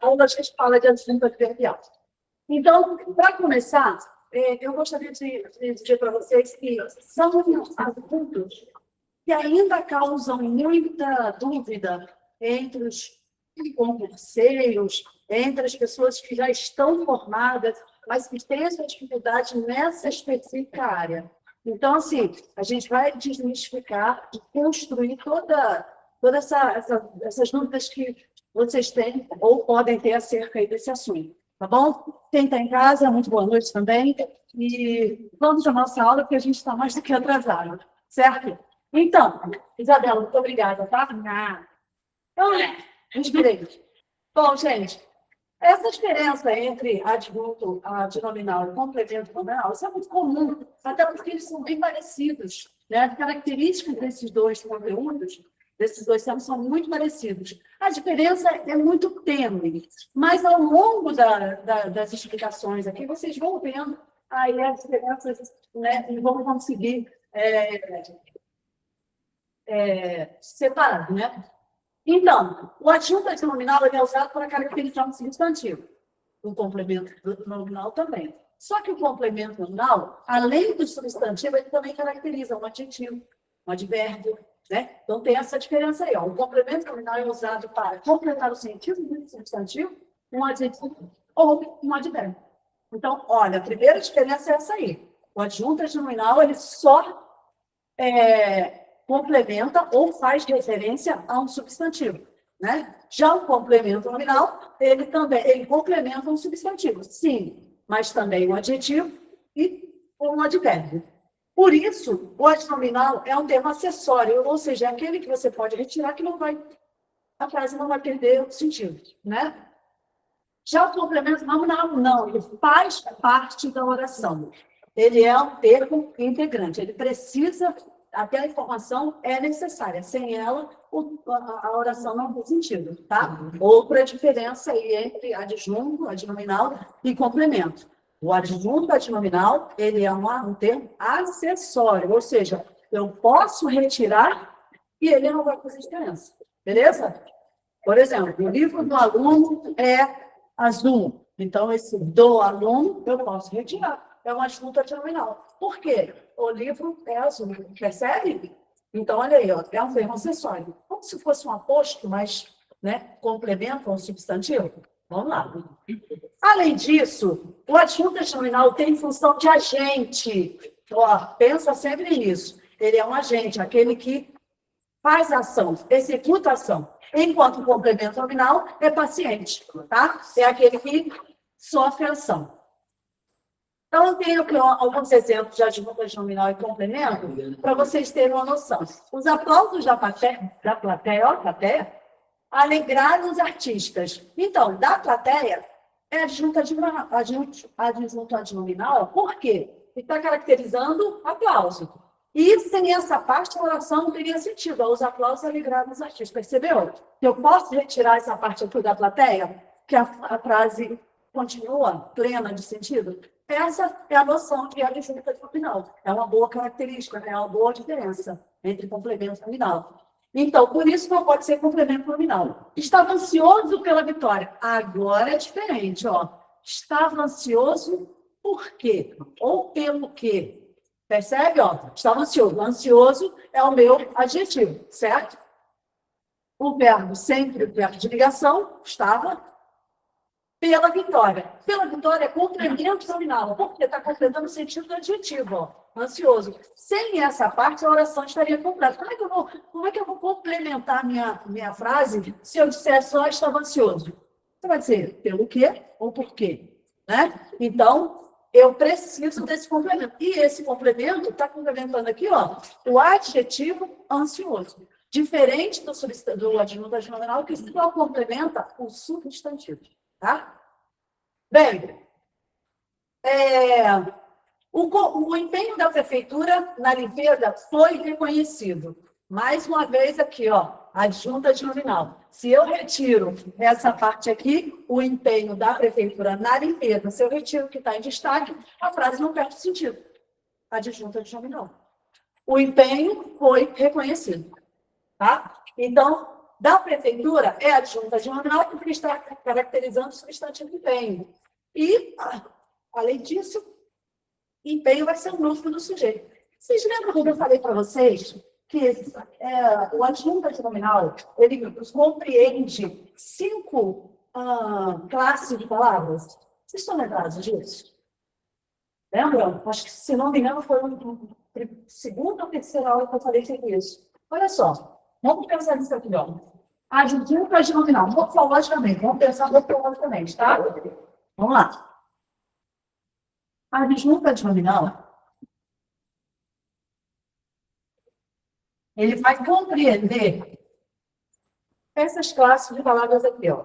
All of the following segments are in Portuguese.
quando a gente fala de adjunto adverbial. Então, para começar, eu gostaria de dizer para vocês que são assuntos que ainda causam muita dúvida entre os concurseiros, entre as pessoas que já estão formadas, mas que têm essa dificuldade nessa específica área. Então, assim, a gente vai desmistificar e construir todas essas dúvidas que vocês têm ou podem ter acerca desse assunto, tá bom? Quem está em casa, muito boa noite também. E vamos à nossa aula, porque a gente está mais do que atrasado, certo? Então, Isabela, muito obrigada, tá? Respirei. Bom, gente, essa diferença entre adjunto, adnominal e complemento nominal, isso é muito comum, até porque eles são bem parecidos, né? As características desses dois conteúdos, desses dois termos, são muito parecidos. A diferença é muito tênue, mas ao longo das explicações aqui, vocês vão vendo aí as diferenças, né? E vão conseguir separar, né? Então, o adjunto adnominal é usado para caracterizar um substantivo. O complemento nominal também. Só que o complemento nominal, além do substantivo, ele também caracteriza um adjetivo, um advérbio, né? Então, tem essa diferença aí. Ó. O complemento nominal é usado para completar o sentido do substantivo, um adjetivo ou um advérbio. Então, olha, a primeira diferença é essa aí. O adjunto adnominal, ele só complementa ou faz referência a um substantivo, né? Já o complemento nominal, ele complementa um substantivo, sim, mas também um adjetivo e um advérbio. Por isso, o adnominal é um termo acessório, ou seja, é aquele que você pode retirar que a frase não vai perder o sentido, né? Já o complemento nominal, não, ele faz parte da oração. Ele é um termo integrante, ele precisa, aquela informação é necessária, sem ela a oração não tem sentido, tá? Outra diferença aí entre adjunto, adnominal e complemento. O adjunto adnominal, ele é um termo acessório, ou seja, eu posso retirar e ele não vai fazer diferença, beleza? Por exemplo, o livro do aluno é azul. Então, esse do aluno, eu posso retirar. É um adjunto adnominal. Por quê? O livro é azul. Percebe? Então, olha aí, ó, é um termo acessório. Como se fosse um aposto, mas complementa um substantivo. Vamos lá. Além disso, o adjunto adnominal tem função de agente. Ó, pensa sempre nisso. Ele é um agente, aquele que faz ação, executa ação. Enquanto o complemento nominal é paciente, tá? É aquele que sofre ação. Então, eu tenho aqui alguns exemplos de adjunto adnominal e complemento para vocês terem uma noção. Os aplausos da plateia, alegraram os artistas. Então, da plateia, é adjunto adnominal, por quê? Ele está caracterizando aplauso. E sem essa parte, a oração não teria sentido. Os aplausos alegraram os artistas. Percebeu? Eu posso retirar essa parte aqui da plateia, que a frase continua plena de sentido? Essa é a noção de adjunto adnominal. É uma boa característica, é uma boa diferença entre complemento e nominal. Então, por isso não pode ser complemento nominal. Estava ansioso pela vitória. Agora é diferente, ó. Estava ansioso por quê? Ou pelo quê? Percebe? Ó, estava ansioso. Ansioso é o meu adjetivo, certo? O verbo sempre, o verbo de ligação, estava pela vitória. Pela vitória é complemento nominal, porque está completando o sentido do adjetivo, ó, ansioso. Sem essa parte, a oração estaria completa. Como é que eu vou complementar minha frase se eu disser só estava ansioso? Você vai dizer pelo quê ou por quê, né? Então, eu preciso desse complemento. E esse complemento está complementando aqui, ó, o adjetivo ansioso. Diferente do adjunto adnominal, que só complementa o substantivo. Tá? Bem, o empenho da prefeitura na limpeza foi reconhecido. Mais uma vez aqui, ó, adjunto adnominal. Se eu retiro essa parte aqui, o empenho da prefeitura na limpeza, se eu retiro o que está em destaque, a frase não perde sentido. Adjunto adnominal. O empenho foi reconhecido. Tá? Então, da prefeitura é adjunta de nominal, porque está caracterizando o substantivo empenho. E, além disso, empenho vai ser o núcleo do sujeito. Vocês lembram quando eu falei para vocês que o adjunta de nominal ele compreende 5 classes de palavras? Vocês estão lembrados disso? Lembram? Acho que, se não me engano, foi segunda ou terceira aula que eu falei sobre isso. Olha só, vamos pensar nisso aqui, ó. Adjunta de nominal, morfologicamente, vamos pensar morfologicamente, tá? Vamos lá. Adjunta de nominal, ele vai compreender essas classes de palavras aqui, ó.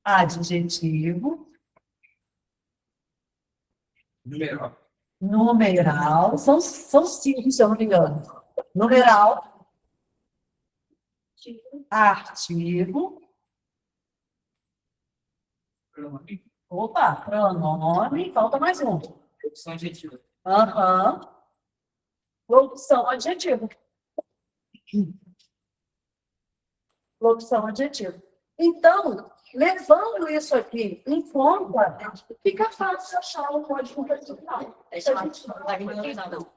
Adjetivo. Numeral. São 5, se eu não me engano. Numeral. Artigo. Opa, pronome. Falta mais um. Produção adjetiva. Locução adjetiva. Locução adjetiva. Então, levando isso aqui em conta, fica fácil achar o código regional.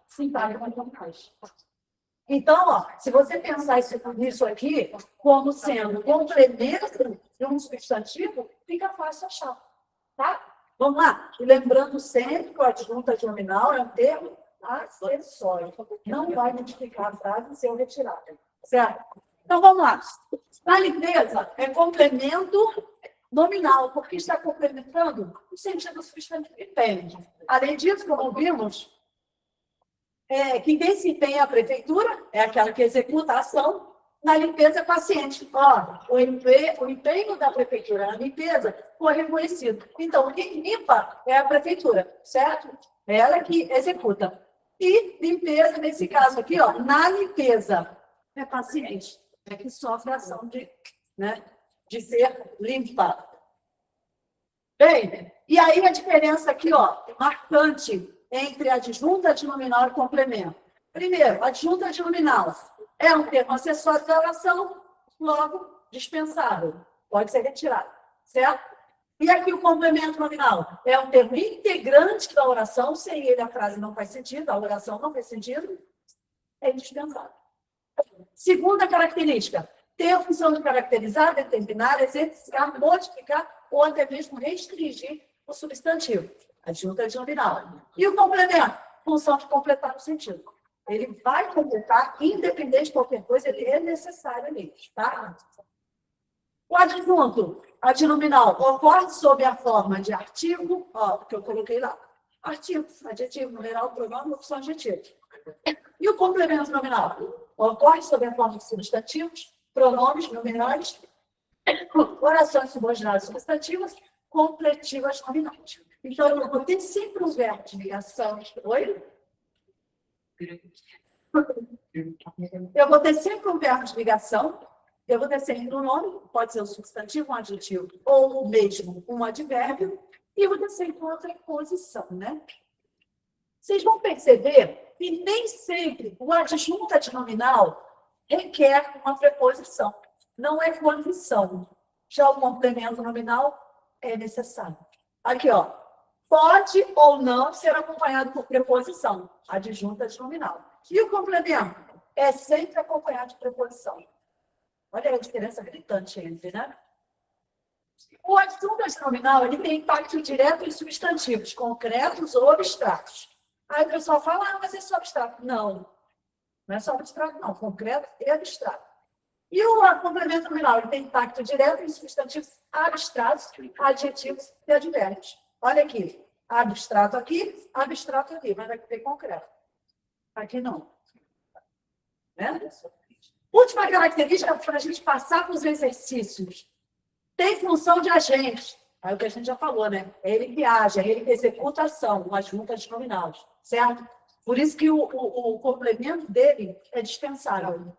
Sim, tá. Então, ó, se você pensar isso aqui como sendo complemento de um substantivo, fica fácil achar. Tá? Vamos lá. E lembrando sempre que o adjunta de nominal é um termo acessório. Não vai modificar a frase se eu retirar. Certo? Então, vamos lá. Na limpeza, é complemento nominal, porque está complementando o sentido substantivo que tem. Além disso, como vimos, que quem se empenha é a prefeitura, é aquela que executa a ação, na limpeza é paciente. Ó, o empenho da prefeitura na limpeza foi reconhecido. Então, quem limpa é a prefeitura, certo? É ela que executa. E limpeza, nesse caso aqui, ó, na limpeza, é paciente. É que sofre a ação de ser limpado. Bem, e aí a diferença aqui, ó, marcante entre adjunta de nominal e complemento. Primeiro, adjunta de nominal é um termo acessório da oração, logo dispensável, pode ser retirado, certo? E aqui o complemento nominal é um termo integrante da oração, sem ele a frase não faz sentido, a oração não faz sentido, é indispensável. Segunda característica, ter a função de caracterizar, determinar, exercitar, modificar ou até mesmo restringir o substantivo, adjunta de nominal. E o complemento, função de completar o sentido. Ele vai completar, independente de qualquer coisa, ele é necessário ali, tá? O adjunto, adnominal, ocorre sob a forma de artigo, ó, que eu coloquei lá. Artigo, adjetivo, numeral, pronome, opção adjetiva. E o complemento nominal? Ocorre sob a forma de substantivos, pronomes, numerais, orações subordinadas substantivas, completivas nominais. Então, eu vou ter sempre um verbo de ligação. Oi? Eu vou ter sempre um verbo de ligação. Eu vou ter sempre um nome, pode ser um substantivo, um adjetivo, ou mesmo um advérbio. E eu vou ter sempre uma preposição, né? Vocês vão perceber que nem sempre o adjunta de nominal requer uma preposição. Não é condição. Já o complemento nominal é necessário. Aqui, ó. Pode ou não ser acompanhado por preposição. Adjunta de nominal. E o complemento é sempre acompanhado de preposição. Olha a diferença gritante entre, né? O adjunta de nominal ele tem impacto direto em substantivos concretos ou abstratos. Aí o pessoal fala, mas é só abstrato. Não, não é só abstrato, não. Concreto e abstrato. E o complemento nominal ele tem impacto direto em substantivos abstratos, adjetivos e advérbios. Olha aqui, abstrato aqui, mas aqui tem concreto. Aqui não. Né? Última característica para a gente passar para os exercícios. Tem função de agente. Aí o que a gente já falou, né? É ele que age, é ele que executa a ação, uma junta de nominais, certo? Por isso que o complemento dele é dispensável,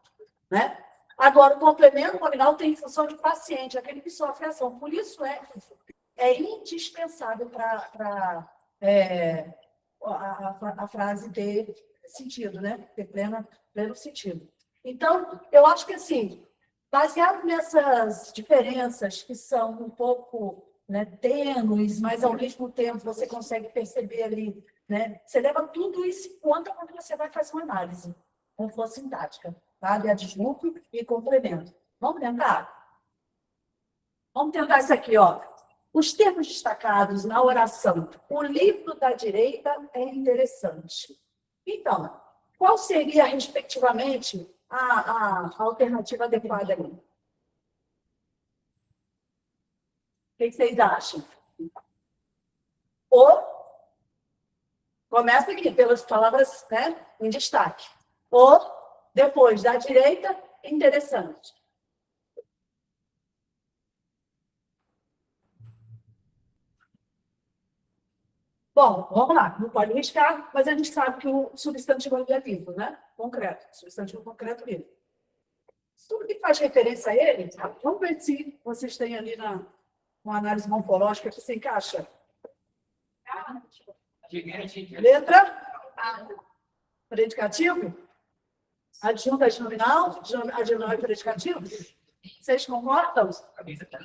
né? Agora, o complemento nominal tem função de paciente, aquele que sofre a ação. Por isso é indispensável para a frase ter sentido, né? Ter pleno sentido. Então, eu acho que assim, Baseado nessas diferenças que são um pouco, né, tênues, mas ao mesmo tempo você consegue perceber ali, né? Você leva tudo isso em conta quando você vai fazer uma análise morfossintática, tá? De adjunto e complemento. Vamos tentar? Vamos tentar isso aqui, ó. Os termos destacados na oração, o livro da direita é interessante. Então, qual seria, respectivamente, a alternativa adequada ali? O que vocês acham? Ou, começa aqui pelas palavras, né, em destaque. Ou, depois, da direita, interessante. Bom, vamos lá. Não pode riscar, mas a gente sabe que o substantivo é livre, né? Concreto. Substantivo concreto livre. Tudo que faz referência a ele, vamos ver se vocês têm ali uma análise morfológica que se encaixa. Letra A. Predicativo? Adjunto adnominal? Adnominal e predicativo? Vocês concordam?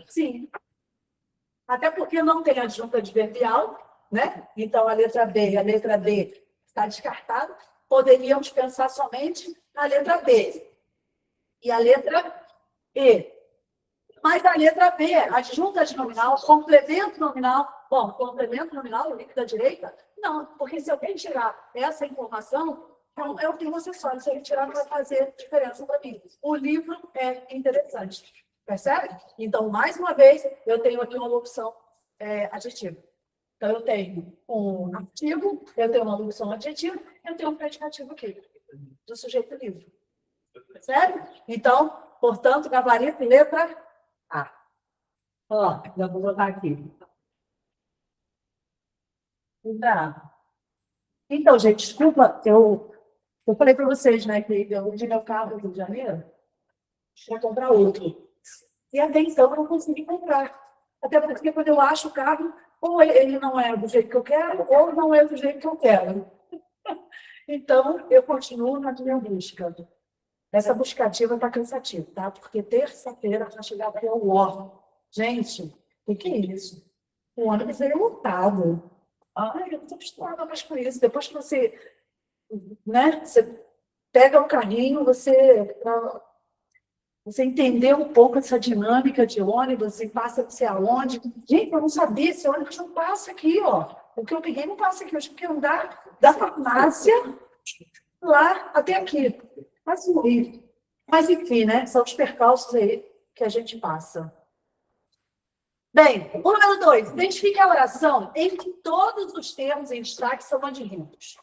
Sim. Até porque não tem adjunto adverbial, né? Então, a letra B e a letra D está descartada. Poderíamos pensar somente na letra B. E a letra E. Mas a letra B, adjunto adnominal, complemento nominal. Bom, complemento nominal, o link da direita? Não, porque se alguém tirar essa informação, então eu tenho acessório. Se ele tirar, não vai fazer diferença para mim. O livro é interessante. Percebe? Então, mais uma vez, eu tenho aqui uma locução adjetiva. Então, eu tenho um artigo, eu tenho uma locução adjetiva, eu tenho um predicativo aqui, do sujeito livre. Percebe? Então, portanto, gabarito, letra A. Ó, já vou botar aqui. Tá. Então, gente, desculpa, eu falei para vocês, né, que eu vendi meu carro no Rio de Janeiro, vou comprar outro. E até então eu não consegui comprar. Até porque quando eu acho o carro, ou ele não é do jeito que eu quero, ou não é do jeito que eu quero. Então, eu continuo na minha busca. Essa buscativa está cansativa, tá? Porque terça-feira vai chegar até o órgão. Gente, o que é isso? O ônibus é lotado. Ai, eu não estou acostumada mais com isso. Depois que você, né, você pega o carrinho, você entendeu um pouco essa dinâmica de ônibus e passa não sei aonde. Gente, eu não sabia, esse ônibus não passa aqui, ó. O que eu peguei não passa aqui. Eu tive que andar da farmácia lá até aqui. Mas, enfim, né? São os percalços aí que a gente passa. Bem, o número 2. Identifique a oração em que todos os termos em destaque são adjuntos.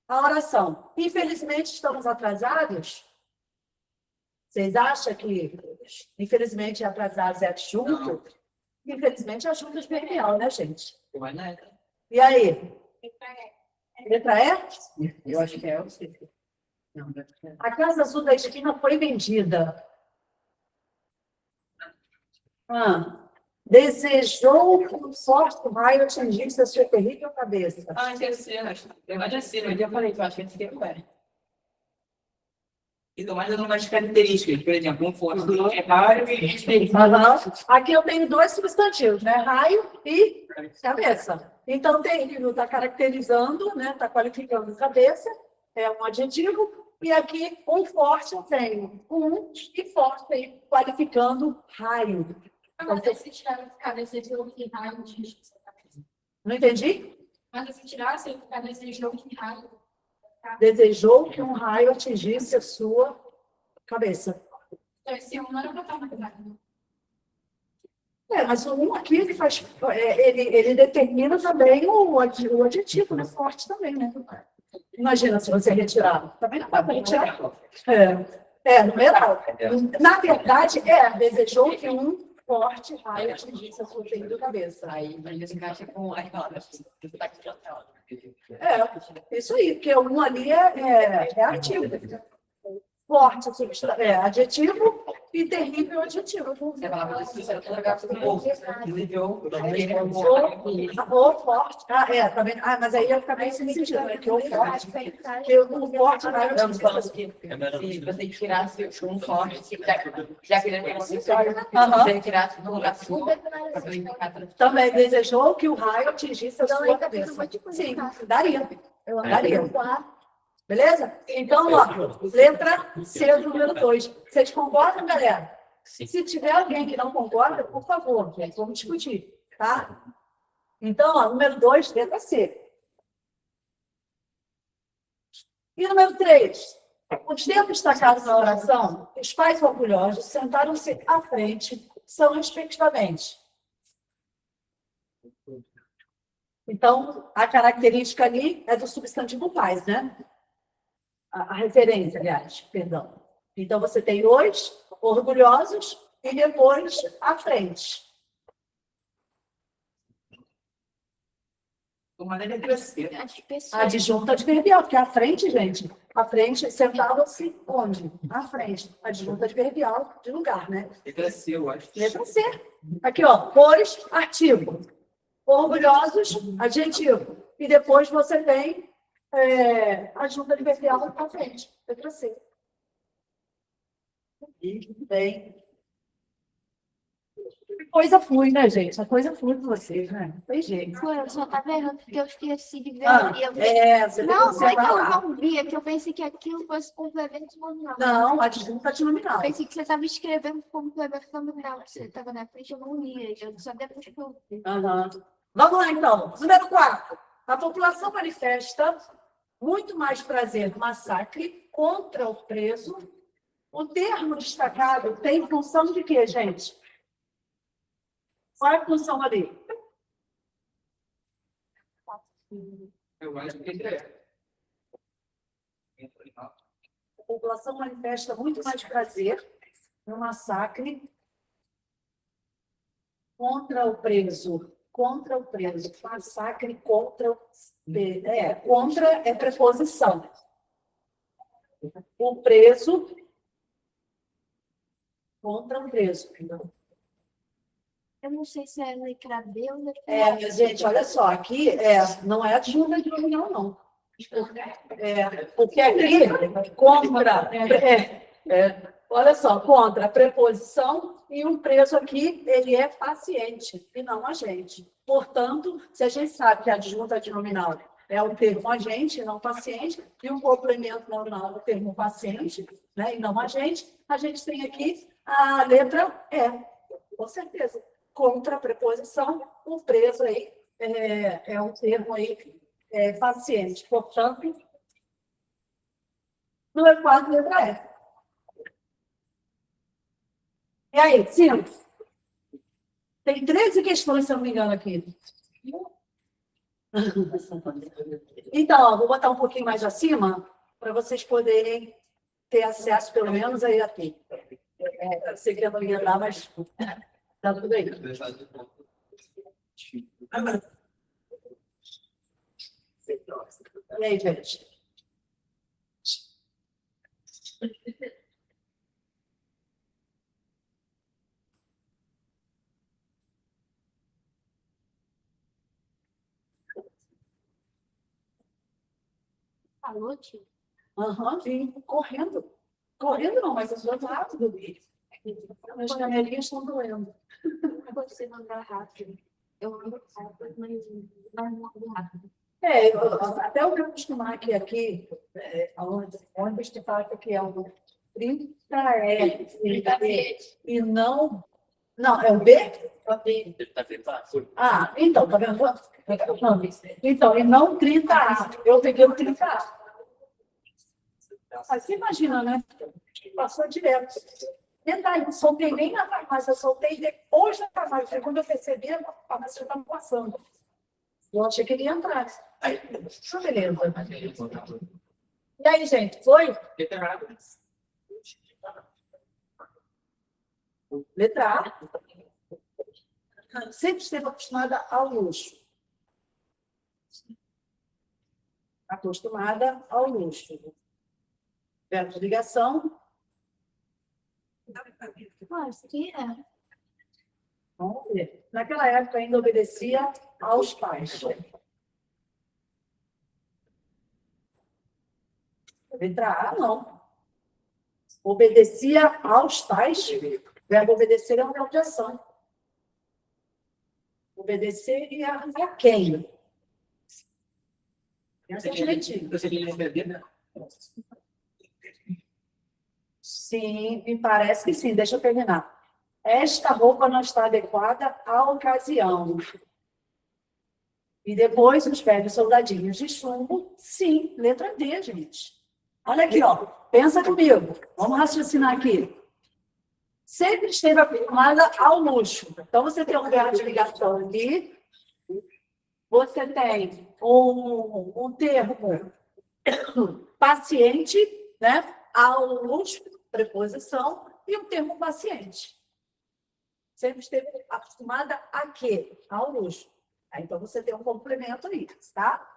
A oração. Infelizmente, estamos atrasados? Vocês acham que, infelizmente, atrasados é adjunto? Infelizmente, é adjunto adverbial, né, gente? E aí? Letra E? Eu acho que é o não, A Casa Azul da esquina foi vendida. Desejou que um forte raio atingisse a sua terrível cabeça. esqueci, eu acho assim, mas eu falei que eu acho que esse termo é. Então, mais algumas características, por exemplo, um forte é raio e Aqui eu tenho dois substantivos, né? Raio e cabeça. Então, terrível está caracterizando, né? Está qualificando cabeça, é um adjetivo. E aqui, um forte eu tenho um e forte aí, qualificando raio. Mas se tirar desejou que raio de Não entendi? Mas se tirar, se ficar desejou que raio. Desejou que um raio atingisse a sua cabeça. Então, esse um não era para estar na verdade. Mas o um aqui ele faz, ele determina também o adjetivo, né? Forte também, né? Imagina se você retirar. Também não dá para retirar. Numeral. Na verdade, desejou que um forte raio atingisse a sua cabeça. aí eles encaixam com as palavras. Isso aí, porque um ali é artigo. Forte, adjetivo, e terrível adjetivo. Você falava isso, você era ou, entendeu? Ou forte. Tá vendo? Mas aí ia ficar bem sem sentido, né? Porque o forte. Porque o forte vai Eu tô falando que se você tirasse um forte, já que ele era acessório, se você tirasse do lugar sua, pra poder indicar também desejou que o raio atingisse a sua cabeça. Sim, daria. Eu daria. Beleza? Então, ó, letra C do número 2. Vocês concordam, galera? Se tiver alguém que não concorda, por favor, vamos discutir, tá? Então, ó, número 2, letra C. E número 3. Os tempos destacados na oração, os pais orgulhosos sentaram-se à frente, são respectivamente. Então, a característica ali é do substantivo pais, né? A referência, aliás, perdão. Então, você tem os orgulhosos e depois à frente. Uma letra C. Adjunta adverbial, porque à frente, gente, à frente, sentavam-se onde? À frente. Adjunta adverbial de lugar, né? Letra C, eu acho. Letra C. Aqui, ó, pois, artigo. Orgulhosos, adjetivo. E depois você tem adjunta adverbial à frente. Letra C. E bem. Coisa flui, né, gente? A coisa flui com vocês, né? Não tem jeito. Foi, eu só tava errando porque eu esqueci de ver. Você Não, tem foi que eu separar. não vi, é que eu pensei que aquilo fosse complemento nominal. Não, adjunta de nominal. Eu pensei que você estava escrevendo complemento nominal, que você estava na frente, eu não lia, eu só depois que eu vi. Aham. Vamos lá, então. Número 4. A população manifesta muito mais prazer no massacre contra o preso. O termo destacado tem função de quê, gente? Qual é a função ali? Eu acho que é. A população manifesta muito mais prazer no massacre contra o preso. Contra o preso. Massacre contra o preso. Contra é preposição. O preso contra o preso. Eu não sei se é letra B ou letra Minha gente, olha só, aqui não é adjunta de nominal, não. Porque aqui, contra, olha só, contra a preposição e o preso aqui, ele é paciente e não agente. Portanto, se a gente sabe que a adjunta de nominal é o termo agente e não paciente, e o complemento nominal é o termo paciente, né, e não agente, a gente tem aqui a letra E, com certeza. Contra a preposição, o preso aí é um termo aí paciente. Portanto, número 4, letra E. E aí, 5? Tem 13 questões, se eu não me engano, aqui. Então, ó, vou botar um pouquinho mais acima para vocês poderem ter acesso, pelo menos, aí aqui. Eu sei que eu não ia dar, mas tá tudo aí. E aí, gente? falou, tio? Aham, vim correndo. Correndo não, mas eu estou rápido. As canelinhas estão doendo. Você mandar rápido. Eu mando rápido, mas não mando rápido. Até eu me acostumar aqui onde te fala que é um 30 e não. Não, é o B? Então, tá vendo? Então, e não 30A. Eu peguei o 30A. Mas você imagina, né? Passou direto. Detalhe, não soltei nem na farmácia, eu soltei depois da farmácia. Quando eu percebi, a farmácia estava passando. Eu achei que ele ia entrar. Beleza. E aí, gente, foi? Letra A. Sempre esteve acostumada ao luxo. Acostumada ao luxo. Verbo de ligação. Ah, isso aqui é. Vamos ver. Naquela época ainda obedecia aos pais. Letra A, não. Obedecia aos pais. O verbo obedecer é um verbo de ação. Obedecer e a quem? Essa é direitinho. Sim, me parece que sim. Deixa eu terminar. Esta roupa não está adequada à ocasião. E depois os velhos soldadinhos de chumbo. Sim, letra D, gente. Olha aqui, ó. Pensa comigo. Vamos raciocinar aqui. Sempre esteve acostumada ao luxo. Então, você tem um verbo de ligação ali. Você tem um termo paciente, né? Ao luxo, preposição, e um termo paciente. Sempre esteve acostumada a quê? Ao luxo. Aí, então, você tem um complemento aí, tá?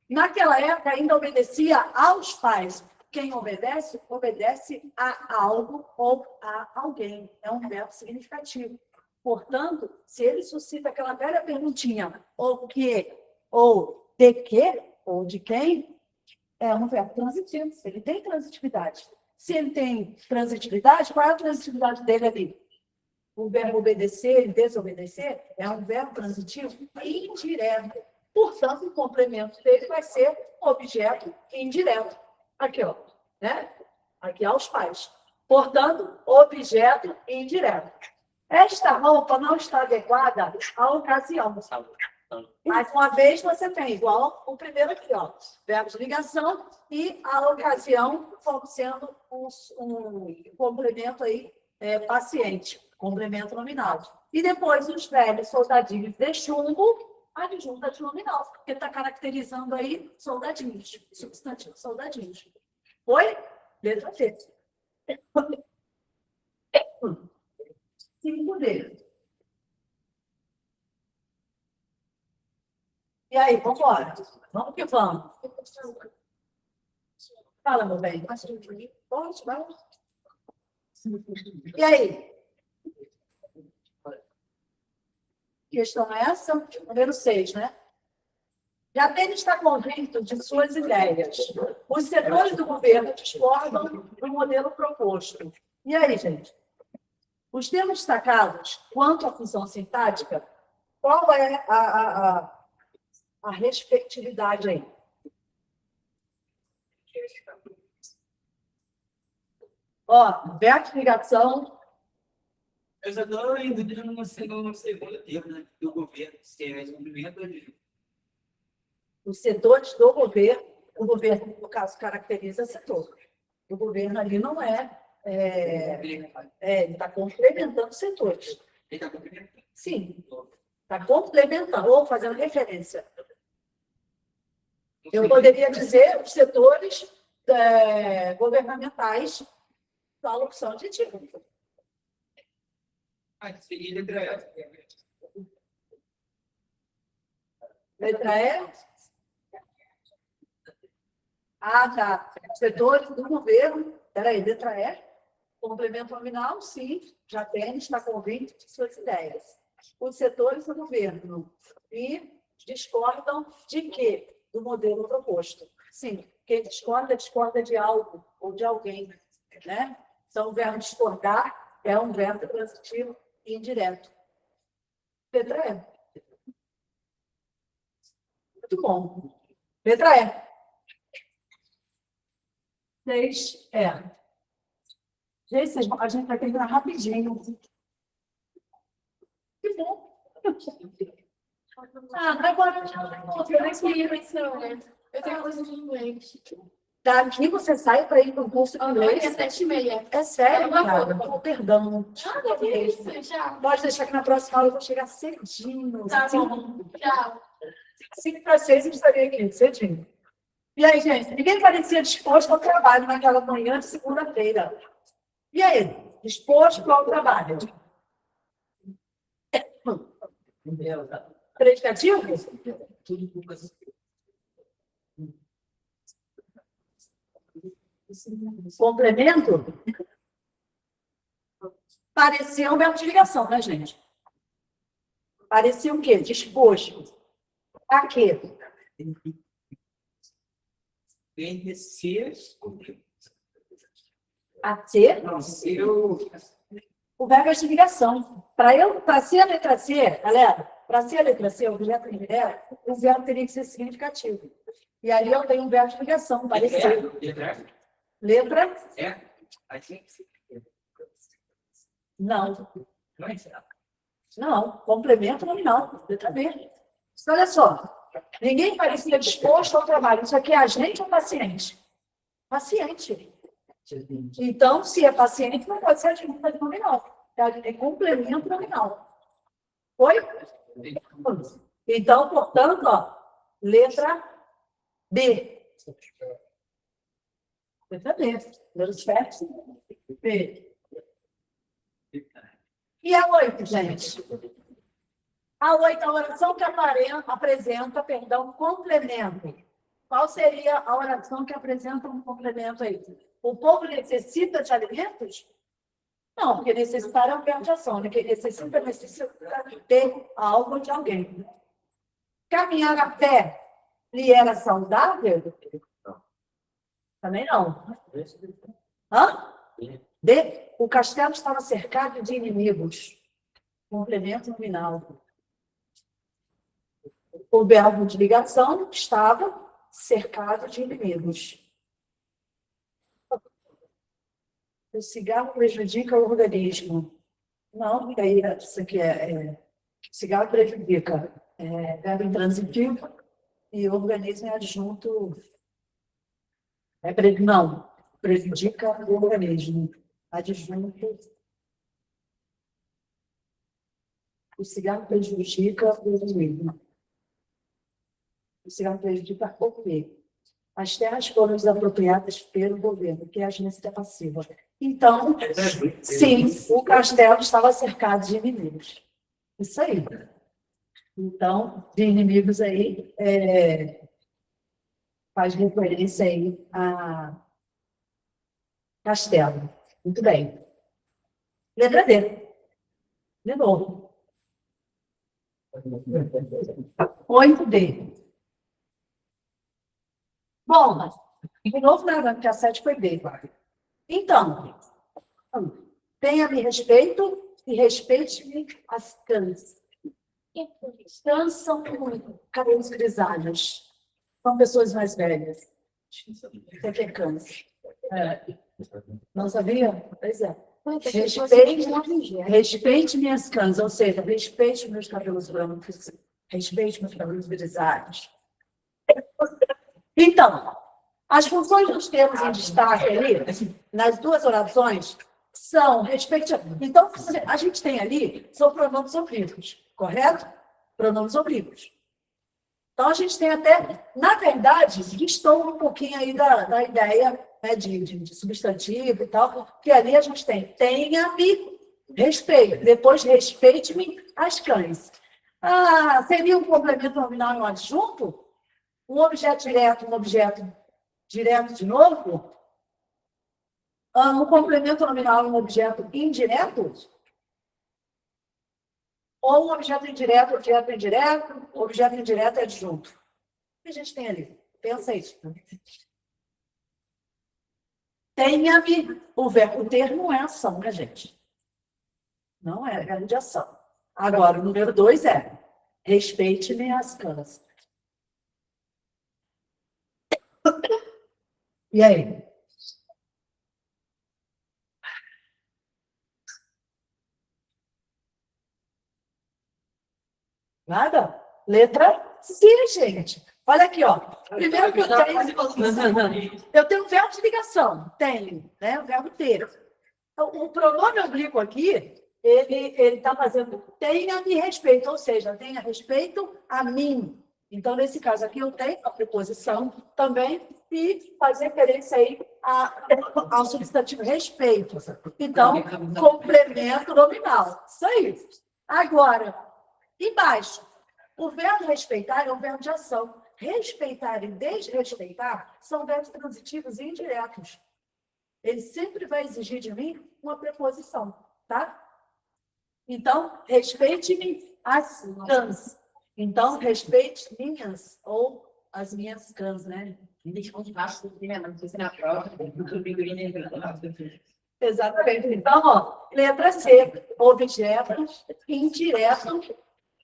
Naquela época, ainda obedecia aos pais. Quem obedece, obedece a algo ou a alguém. É um verbo significativo. Portanto, se ele suscita aquela velha perguntinha, o que, ou de que, ou de quem, é um verbo transitivo. Ele tem transitividade. Se ele tem transitividade, qual é a transitividade dele ali? O verbo obedecer e desobedecer é um verbo transitivo indireto. Portanto, o complemento dele vai ser objeto indireto. Aqui, ó, né? Aqui aos pais. Portanto, objeto indireto. Esta roupa não está adequada à ocasião. Mais uma vez, você tem igual o primeiro aqui, ó, verbo de ligação e a ocasião como sendo um complemento aí, paciente, complemento nominal. E depois os velhos soldadinhos de chumbo, adjunta de nominal, porque está caracterizando aí soldadinhos, substantivo soldadinhos. Foi? Letra T. 5D. E aí, vamos embora. Vamos que vamos. Fala, meu bem. Pode, vai. E aí? Questão é essa? Número 6, né? Já ele está convicto de suas ideias. Os setores do governo discordam do modelo proposto. E aí, gente? Os termos destacados quanto à função sintática, qual é a respectividade aí? Ó, verbo de ligação. Eu já estou indo no segundo termo, né, do governo, se é cumprimento ou de... Os setores do governo, o governo, no caso, caracteriza setor. O governo ali não ele está complementando setores. Ele está cumprimentando. Sim, está complementando, ou fazendo referência. Eu poderia dizer os setores governamentais da locução adjetiva. Seria letra E. Letra E. Ah, tá. Setores do governo. Peraí, letra E. Complemento nominal, sim. Já tem, está convicto de suas ideias. Os setores do governo. E discordam de quê? Do modelo proposto. Sim. Quem discorda, discorda de algo ou de alguém. Né? Então, o verbo discordar é um verbo transitivo indireto. Letra E. Muito bom. Letra E. 6 é. Gente, a gente vai terminar rapidinho. Que bom. Agora Eu nem queria menção, né? Eu tenho coisa de inglês. daqui você sai para ir para o curso de inglês. É 7h30. É sério, Tá cara. bom. Oh, perdão. Ah, que isso, já. Pode deixar que na próxima aula eu vou chegar cedinho. Tá bom. Tchau. 5 para 6 eu estaria aqui, cedinho. E aí, gente, ninguém parecia disposto ao trabalho naquela manhã de segunda-feira. E aí, disposto ao trabalho? Predicativo? Complemento? Parecia um verbo de ligação, né, gente? Parecia o quê? Disposto. A quê? Enriquecer. A ser. Não, eu. O verbo é de ligação. Para ser a letra C, galera, para ser a letra C, o objeto indireto, o verbo teria que ser significativo. E ali eu tenho um verbo de ligação, parecer. Letra? É. A gente. Não. Não é? Não. Complemento nominal. Letra B. Então, olha só. Ninguém parecia disposto ao trabalho. Isso aqui é agente ou paciente? Paciente. Então, se é paciente, não pode ser adjunta nominal. É complemento nominal. Foi? Então, portanto, ó, letra B. Letra B. Letra certo? B. E a 8, gente? A 8, a oração que apresenta, complemento. Qual seria a oração que apresenta um complemento aí? O povo necessita de alimentos? Não, porque necessitar é um verbo de ação, né? Que necessita ter algo de alguém. Caminhar a pé lhe era saudável? Também não. Hã? D. O castelo estava cercado de inimigos. Complemento nominal. O verbo de ligação estava cercado de inimigos. O cigarro prejudica o organismo. Não, porque aí isso aqui cigarro prejudica. É verbo intransitivo e o organismo é adjunto. Não, prejudica o organismo. Adjunto. O cigarro prejudica o organismo. O cigarro prejudica o quê? As terras foram desapropriadas pelo governo, que é a agência passiva. Então, sim, o castelo estava cercado de inimigos. Isso aí. Então, de inimigos aí, faz referência aí a castelo. Muito bem. Letra D. De novo. 8D. Bom, de novo, né, porque a 7 foi D. Então, tenha-me respeito e respeite-me as cães. Cães são cabelos grisalhos. São pessoas mais velhas. Você quer cães? Não sabia? Pois é. Respeite minhas cães, ou seja, respeite meus cabelos brancos, respeite meus cabelos grisalhos. Então, as funções dos termos em destaque ali, nas duas orações, são respeite. Então, a gente tem ali, são pronomes oblíquos, correto? Pronomes oblíquos. Então, a gente tem até, na verdade, estou um pouquinho aí da ideia, né, de substantivo e tal, porque ali a gente tem tenha-me respeito, depois respeite-me as cães. Seria um complemento nominal e um adjunto? Um objeto direto, um objeto direto de novo? Um complemento nominal e um objeto indireto? Ou um objeto indireto, objeto indireto, objeto indireto é adjunto? O que a gente tem ali? Pensa isso. Tenha-me, o verbo ter não é ação, né, gente? Não é verbo de ação. Agora, o número 2 é respeite-me as cães. E aí? Nada? Letra C, gente. Olha aqui, ó. Primeiro que eu tenho um verbo de ligação. Tenho, né? O verbo ter. Então, o pronome oblíquo aqui, ele está fazendo tenha-me respeito, ou seja, tenha respeito a mim. Então, nesse caso aqui, eu tenho a preposição também e faz referência aí ao substantivo respeito. Então, complemento nominal. Isso aí. Agora, embaixo, o verbo respeitar é um verbo de ação. Respeitar e desrespeitar são verbos transitivos e indiretos. Ele sempre vai exigir de mim uma preposição, tá? Então, respeite-me as cãs. Então, respeite minhas ou as minhas cãs, né? Me deixa um espaço, né? Não sei se na prova, do figurino é Exatamente. Então, ó, letra C, objeto indireto,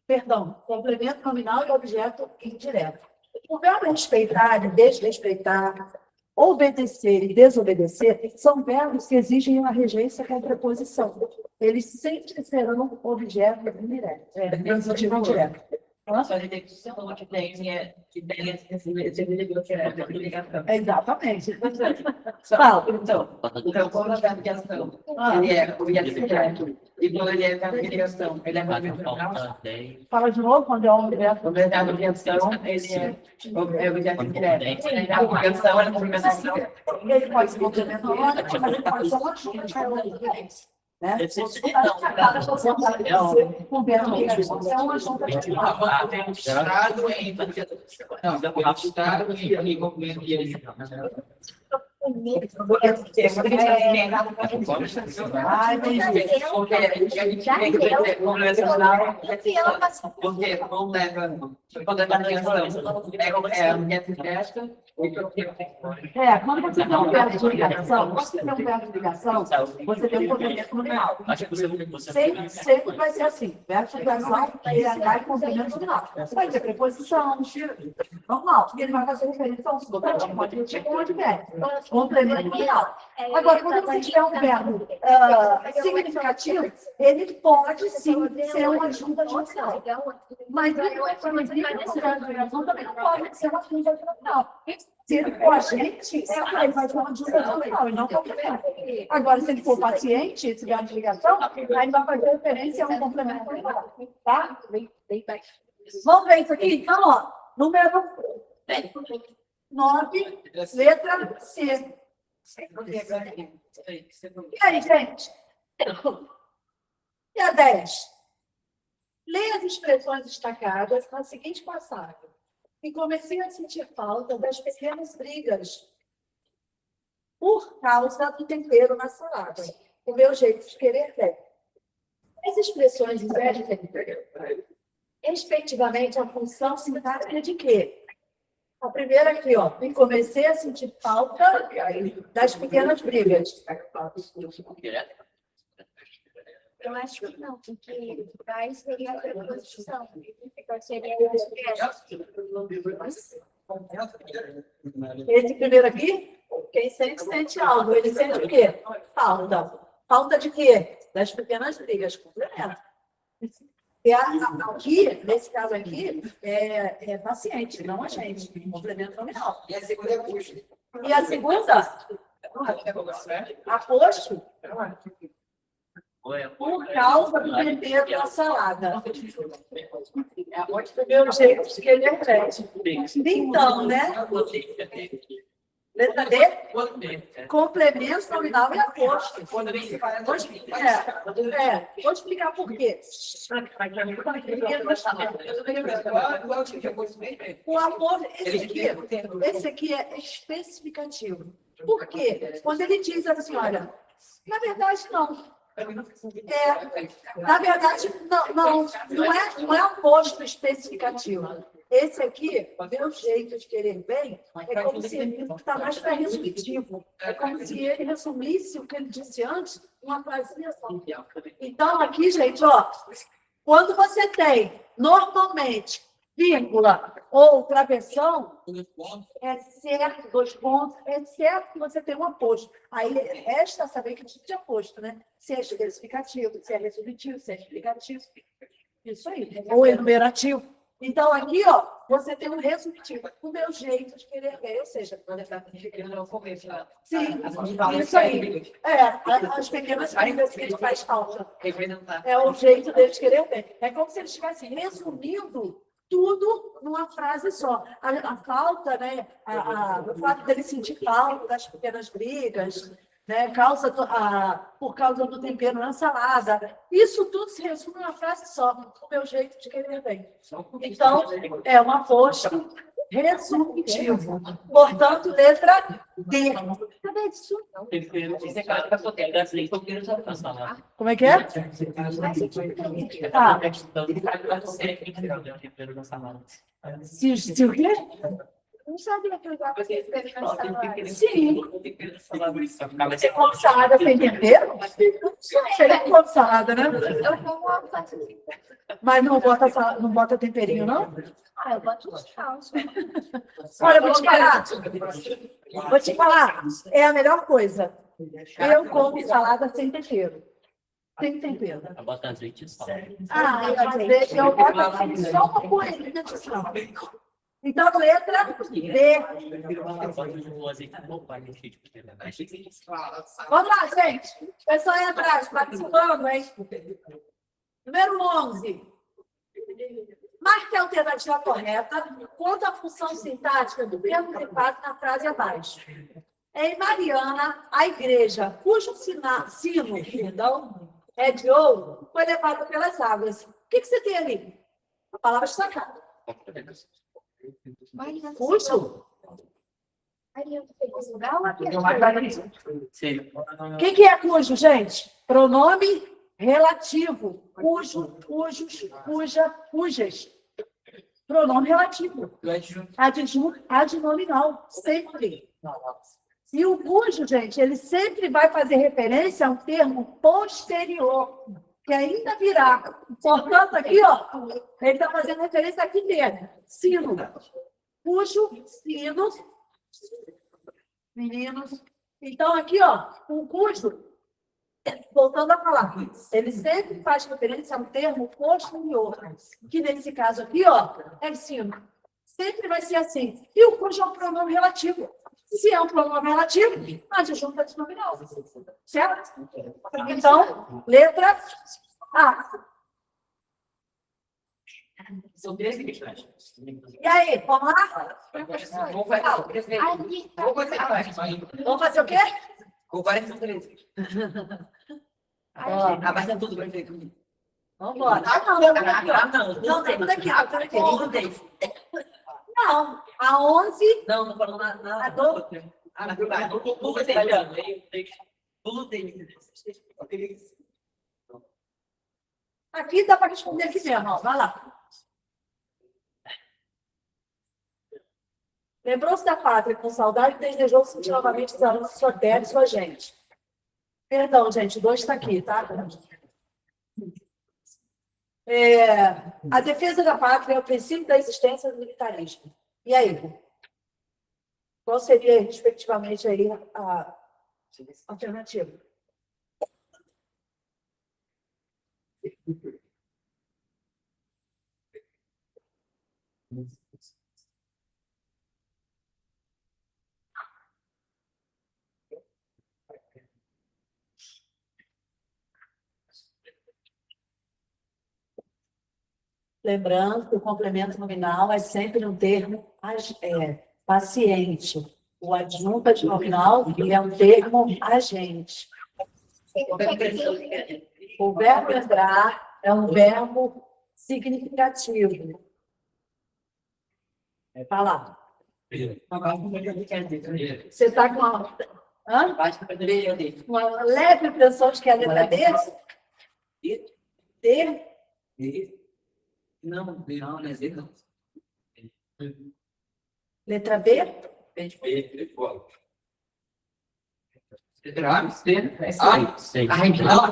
perdão, complemento nominal e objeto indireto. O verbo respeitar e desrespeitar, obedecer e desobedecer são verbos que exigem uma regência com preposição. Eles sempre serão objeto indireto, transitivo indireto. Nossa, ele tem que ser uma que tem esse livro que é a ligação. Exatamente. Fala, então, como a ligação, ele é objeto indireto. E quando ele é ligação, ele é movimento nominal. Fala de novo quando é um objeto. O verbo ligação, ele é objeto indireto. A ligação é movimento nominal. Ele pode ser complemento nominal, mas ele pode ser uma junta de diferentes. Né? Com verbo ligação, é uma junta de Abstrato em. Não, abstrato em movimento e ele. Ai, Porque não leva. Quando é objeto direto. quando você tem um verbo de ligação, você tem um complemento nominal. Sempre vai ser assim. Verbo de ligação, IH e complemento nominal. Vai ter preposição, normal. Ele vai fazer referência a um substantivo, pode ter tipo um advérbio. Complemento nominal. Agora, quando você tiver um verbo significativo, ele pode sim ser uma junta de nominal. Mas ele não é proibido, também não pode ser uma junta de nominal. Se ele for agente, ele vai ser uma junta de nominal, e não complemento. Agora, se ele for paciente, esse verbo de ligação, aí vai fazer referência a um complemento nominal. Tá? Vamos ver isso aqui? Então, ó, número 9, letra C. E aí, gente? E a 10? Leia as expressões destacadas na seguinte passagem. E comecei a sentir falta das pequenas brigas por causa do tempero na salada. O meu jeito de querer bem. As expressões invertem, respectivamente, a função sintática de quê? A primeira aqui, ó. E comecei a sentir falta das pequenas brigas. Eu acho que não, porque vai seria a preposição. Então seria o Esse primeiro aqui, quem sente algo, ele sente o quê? Falta. Falta de quê? Das pequenas brigas. Complemento. E aqui, nesse caso aqui, é paciente, não a gente. Complemento nominal. E a segunda é puxa. E a segunda, aposto, por causa do tempero da salada. Meu jeito de querer crédito. Então, né? Letra D, complemento nominal e aposto. Vou explicar por quê. O aposto, esse aqui é especificativo. Por quê? Quando ele diz assim, olha, na verdade, não. Na verdade, não é um posto especificativo. Esse aqui, meu jeito de querer bem, é como se ele está mais para resolutivo. É como se ele resumisse o que ele disse antes, uma frasinha só. Então, aqui, gente, ó, quando você tem, normalmente, vírgula ou travessão, é certo, 2 pontos, é certo que você tem um aposto. Aí resta saber que tipo de aposto, né? Se é especificativo, se é resolutivo, se é explicativo. Isso aí. Ou enumerativo. Então, aqui, ó, você tem um resolutivo. O meu jeito de querer ver, ou seja, sim, isso aí. As pequenas brigas que ele faz falta. É o jeito deles querer ver. É como se eles estivessem resumindo tudo numa frase só. A falta, né? O fato dele sentir falta das pequenas brigas, né? Por causa do tempero na salada. Isso tudo se resume numa frase só. O meu jeito de querer bem. Então, é uma aposta Resolutivo. Portanto, letra D. Cadê isso? Como é que é? Ah, se o quê? Não sabia que eu usava Sim. Você come salada sem tempero? Você não come salada, né? Eu como alface. Mas não bota temperinho, não? Ah, eu boto os calços. Olha, eu vou te falar. Vou te falar. É a melhor coisa. Eu como salada sem tempero. Sem tempero. Ah, às vezes eu boto assim, só uma poeirinha de sal. Então, letra D. Vamos lá, gente. Pessoal aí atrás, participando, hein? Número 11. Marque a alternativa correta quanto à função sintática do termo grifado na frase abaixo. Em Mariana, a igreja, cujo sino é de ouro, foi levada pelas águas. O que você tem ali? A palavra destacada. Cujo? O que é cujo, gente? Pronome relativo. Cujo, cujos, cuja, cujas. Pronome relativo. Adjunto, adnominal. Sempre. E o cujo, gente, ele sempre vai fazer referência a um termo posterior, que ainda virá. Portanto, aqui, ó, ele está fazendo referência aqui mesmo. Sino. Cujo, sino. Meninos. Então, aqui, ó, o cujo, voltando a falar, ele sempre faz referência a um termo posterior, que nesse caso aqui, ó, é sino. Sempre vai ser assim. E o cujo é um pronome relativo. Se é um pronome relativo, adjunto adnominal. Certo? Então, letra A. São 13 questões. E aí, vamos lá? Vamos fazer o quê? Com várias são 13. Ó, Abaixa tudo, prefeito. vamos embora. Não, tem tudo aqui. Não, a 11. Não, não falou nada. A do... Aqui dá para responder aqui mesmo, ó. Vai lá. Lembrou-se da pátria com saudade e desejou sentir novamente os alunos de sua terra e sua gente. Perdão, gente, 2 está aqui, tá? A defesa da pátria é o princípio da existência do militarismo. E aí? Qual seria, respectivamente, aí a alternativa? Lembrando que o complemento nominal é sempre um termo paciente. O adjunto adnominal é um termo agente. O verbo lembrar é um verbo significativo. Vai lá. Você está com uma leve impressão de que é a letra D? D? Não, não é Z, não. Letra B?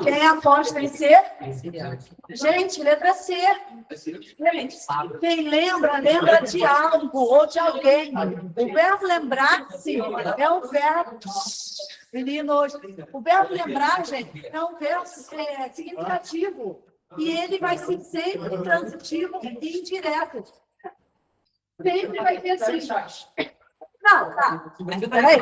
Quem aposta em C? Gente, letra C. Quem lembra de algo ou de alguém. O verbo lembrar-se é um verbo. Meninos, o verbo lembrar, gente, é um verbo significativo. E ele vai ser sempre transitivo e indireto. Sempre vai ter assim. Não, tá. Peraí,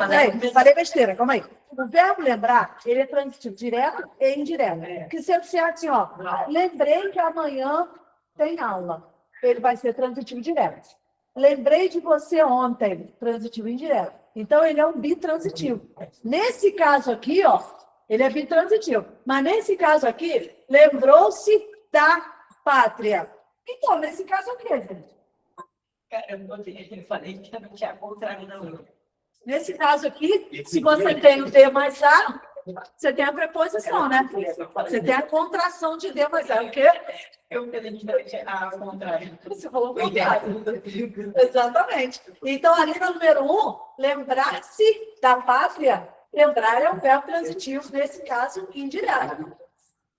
falei besteira, calma aí. O verbo lembrar, ele é transitivo direto e indireto. Porque se eu disser assim, ó, lembrei que amanhã tem aula, ele vai ser transitivo direto. Lembrei de você ontem, transitivo indireto. Então, ele é um bitransitivo. Nesse caso aqui, ó, ele é bitransitivo. Mas nesse caso aqui, lembrou-se da pátria. Então, nesse caso aqui, gente, Caramba, eu falei que não tinha contrário, não. Nesse caso aqui, se você tem o D mais A, você tem a preposição, né? Você tem a contração de D mais A. O quê? Eu falei que não tinha contrário. Você falou o contrário. Exatamente. Então, ali no número 1, lembrar-se da pátria. Lembrar é um verbo transitivo, nesse caso, indireto.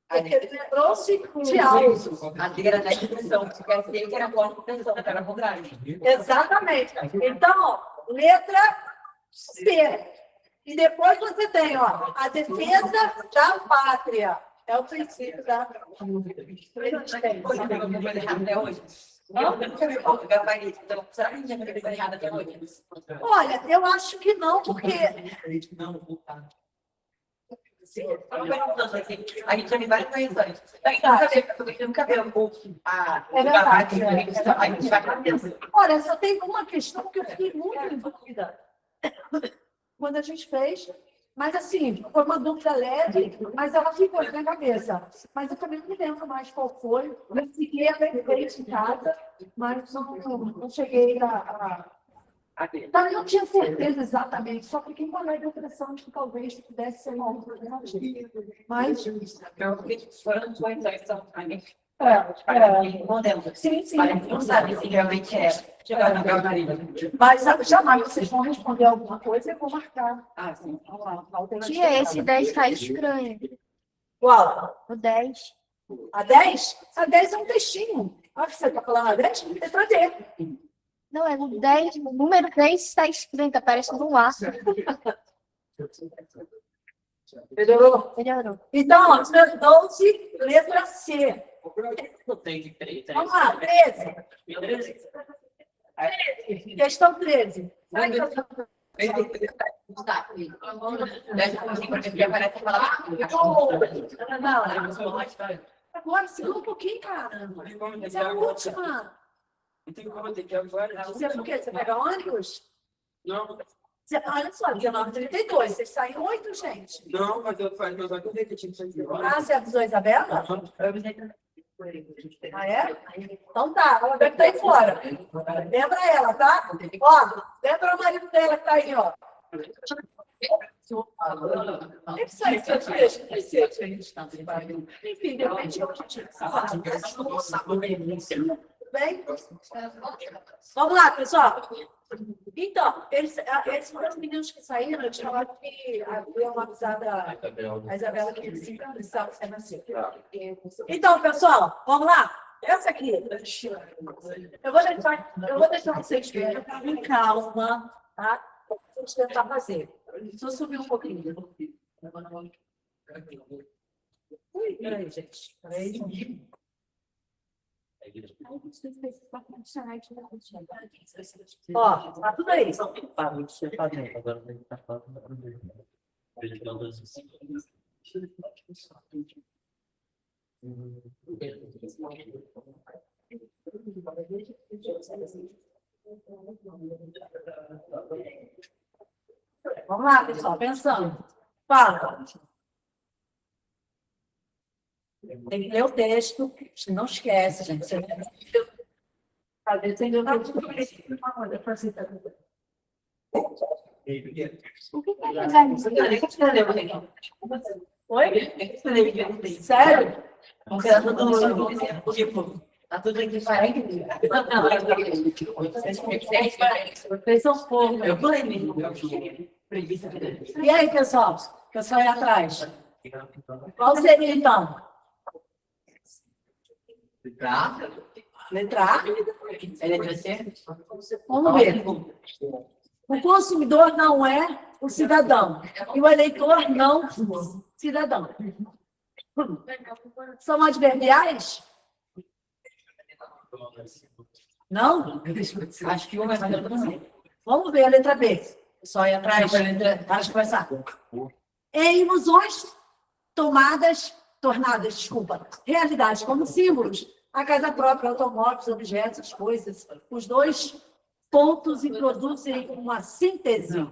Porque ele lembrou-se de algo. A D era da expressão, que quer dizer que era boa expressão, que era contrário. Exatamente. Então, ó, letra C. E depois você tem, ó, a defesa da pátria. É o princípio da Até hoje. Então, será que a gente já foi errado até hoje? Olha, eu acho que não, porque A gente tem várias correções. Nunca vê a É verdade. a gente vai para dentro. olha, só tem uma questão que eu fiquei muito em dúvida quando a gente fez, mas assim, foi uma dúvida leve, mas ela ficou na minha cabeça. Mas eu também não me lembro mais qual foi. Eu fiquei a ver em casa, mas não cheguei a. Também não tinha certeza exatamente, só fiquei com a impressão de que talvez pudesse ser uma outra alternativa. Mas. Eu fiquei foram correções, são realmente modelo. Sim, sim. Olha, não sabe se realmente é. Chegar no gabarito. Mas jamais vocês vão responder alguma coisa, eu vou marcar. Ah, sim. Vamos lá, a alternativa. Tia, esse 10 tá estranho. Qual? O 10. A 10? A 10 é um textinho. Ah, você está falando a 10? Letra D. Não, é o 10. O número 10 está estranho, tá parecendo um laço. Melhorou? Melhorou. Então, ó, número 12, letra C. Não tem de três. Vamos lá, 13. Questão 13. Vai, questão 13. Tá. Porque aparece a palavra. Não, agora, segura um pouquinho, cara. Essa é a última. Não tem como ter que agora. Você por quê? Você pega ônibus? Não, Olha só, 19h32. Vocês saem 8, gente. não, mas eu falei, mas eu acordei que eu tinha que sair agora. Ah, você avisou a Isabela? Ah, é? Então tá, ela deve estar aí fora. Lembra ela, tá? Ó, lembra o marido dela que tá aí, ó. Tem que sair, seu filho. Precisa, gente. Enfim, de repente eu tinha que falar. Tudo bem? Vamos lá, pessoal. Então, esses foram os meninos que saíram, eu tinha falado que havia uma avisada a Isabela que eles se cansaram de ser nascido. Então, pessoal, vamos lá. Essa aqui. Eu vou deixar vocês verem com calma, tá? Vamos tentar fazer. Deixa eu subir um pouquinho. Ui, peraí, gente. Peraí. Ó, tá tudo aí. Vamos lá, pessoal, pensando. Fala. Tem que ler o texto, não esquece, gente. Você fazer sem ler o texto. Oi? Sério? Tá tudo aqui diferente. Vocês são fofos. Eu falei mesmo. E aí, pessoal? Pessoal aí atrás. Qual seria, então? Letra A. Vamos ver. O consumidor não é o cidadão. E o eleitor não cidadão. São adverbiais? Não? Acho que uma vai Vamos ver a letra B. Só aí atrás. Acho que vai ser. Em ilusões tornadas, desculpa, realidades como símbolos, a casa própria, automóveis, objetos, coisas, os dois pontos introduzem uma síntese.